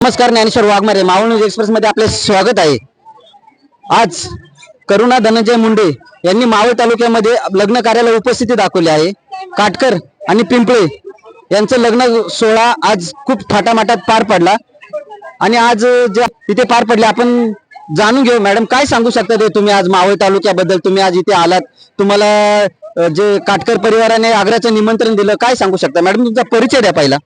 नमस्कार, Dnyaneshwar Waghmare, Maval News express मध्ये आपले स्वागत आहे। आज करुणा धनंजय मुंडे यांनी मावळ तालुक्यामध्ये लग्न कार्याला उपस्थिती दाखवली आहे। काटकर आणि पिंपळे यांचं लग्न सोहळा आज खूप थाटामाटात पार पडला आणि आज जे इथे पार पडले आपण जाणून घेऊ। मॅडम, काय सांगू शकता ते तुम्ही आज मावळ तालुक्याबद्दल? तुम्ही आज इथे आलात, तुम्हाला जे काटकर परिवाराने आग्र्याचं निमंत्रण दिलं, काय सांगू शकता मॅडम? तुमचा परिचय द्या पहिला।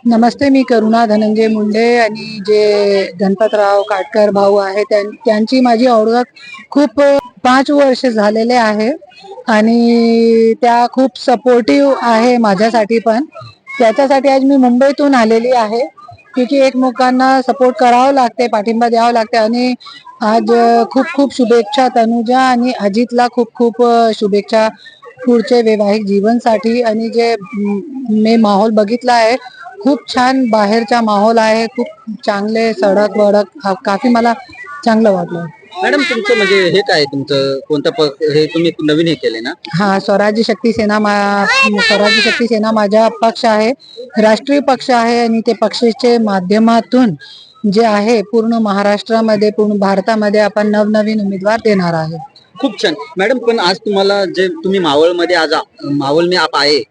नमस्ते, मी करुणा धनंजय मुंडे आणि जे गणपतराव काटकर भाऊ आहे त्यांची माझी ओळख खूप 5 वर्ष झालेले आहे आणि त्या खूप सपोर्टिव्ह आहे माझ्यासाठी पण। त्याच्यासाठी आज मी मुंबईतून आलेली आहे, क्योंकि एकमेकांना सपोर्ट करावं लागते, पाठिंबा द्यावं लागते। आणि आज खूप खूप शुभेच्छा तनुजा आणि अजितला खूप खूप शुभेच्छा पुढचे वैवाहिक जीवनसाठी। आणि जे मी माहोल बघितला आहे, खूप छान बाहेरचा माहोल आहे, खूप चांगले सडक वडक, काफी मला चांगलं वाटलं। मॅडम, तुमचं म्हणजे हे काय, तुमचं कोणतं हे तुम्ही नवीन हे केले ना? हा, स्वराज्य शक्ती सेना माझा पक्ष आहे, राष्ट्रीय पक्ष आहे। आणि ते पक्षाचे माध्यमातून जे आहे पूर्ण महाराष्ट्रामध्ये, पूर्ण भारतामध्ये आपण नवनवीन उमेदवार देणार आहे। खूप छान मॅडम। पण आज तुम्हाला जे तुम्ही मावळ मध्ये आज मावळ में आप आए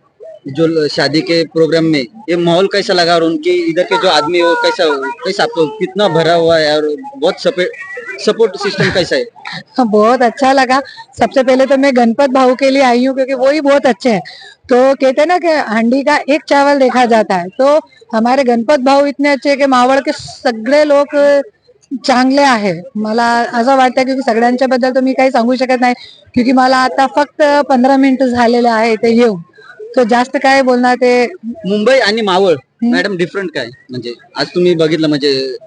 जो शादी के प्रोग्राम में, ये माहौल कैसा लगा? और उनके इधर के जो आदमी वो कैसा कैसा आपको कितना भरा हुआ है और बहुत सपोर्ट सिस्टम कैसा है? बहुत अच्छा लगा। सबसे पहले तो मैं गणपत भाऊ के लिए आई हूँ, क्योंकि वो ही बहुत अच्छे हैं। तो कहते हैं ना कि हंडी का एक चावल देखा जाता है, तो हमारे गणपत भाऊ इतने अच्छे हैं कि मावळ के सगळे लोक चांगले आहे। मला असं वाटतं की सगळ्यांच्या बद्दल तर मी काही सांगू शकत नाही, क्योंकि मला आता फक्त 15 मिनिट झालेले आहे ते येऊ, तो जास्त काय बोलणार ते। मुंबई आणि मावळ मॅडम डिफरंट काय? म्हणजे आज तुम्ही बघितलं म्हणजे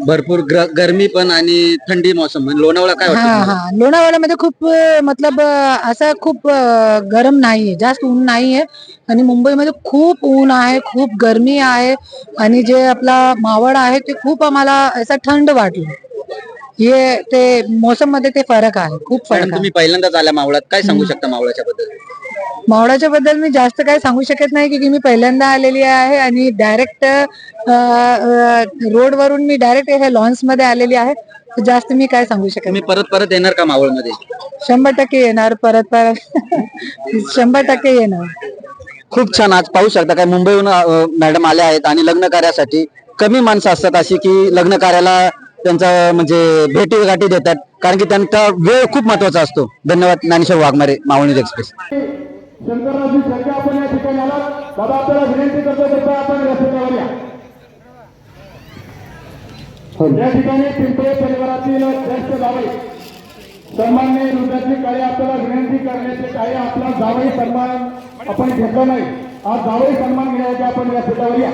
भरपूर गरमी पण आणि थंडी मोसम, म्हणजे लोणावळा काय वाटतं तुम्हाला? हा, लोणावळ्यामध्ये खूप मतलब असं खूप गरम नाहीये, जास्त ऊन नाहीये। आणि मुंबईमध्ये खूप ऊन आहे, खूप गरमी आहे। आणि जे आपला मावळ आहे ते खूप आम्हाला असं थंड वाटलं। हे ते मौसम मध्ये ते फरक आहे, खूप फरक आहे। तुम्ही पहिल्यांदाच आल्या मावळात, काय सांगू शकता मावळाच्या बद्दल? मावळाच्या बद्दल मी जास्त काय सांगू शकत नाही, की मी पहिल्यांदा आलेली आहे आणि डायरेक्ट रोड वरून मी डायरेक्ट हे लॉन्च मध्ये आलेली आहे। जास्त मी काय सांगू शकत तुम्ही परत परत येणार का मावळ मध्ये? 100% येणार, परत 100% येणार। खूप छान। आज पाहू शकता काय मुंबईहून मॅडम आल्या आहेत आणि लग्न कार्यासाठी कमी माणसं असतात अशी की लग्न कार्याला त्यांचा म्हणजे भेटी गाठी देतात, कारण की त्यांचा वेळ खूप महत्वाचा असतो। धन्यवाद। Dnyaneshwar Waghmare, Maval News Express. शंकररावजी सध्या आपण या ठिकाणी आलात, दादा आपल्याला विनंती करतो कृपया आपण व्यासपीठावर या। या ठिकाणी पिंपळे परिवारातील ज्येष्ठ जावई सन्माननीय रुद्राजी काळे आपल्याला विनंती करण्याचे काय, आपला जावई सन्मान आपण घेतला नाही, आज जावई सन्मान घेण्याचे आपण व्यासपीठावर या।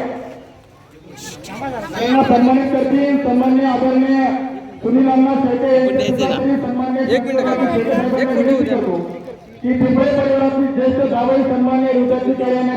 त्यांना सन्मानित करतील सन्माननीय आदरणीय सुनीलांना शेटे, सन्माननीय विनंती करतो की पिंपळे परिवारातील ज्येष्ठ जावई सन्माननीय रुद्राजी काळे यांना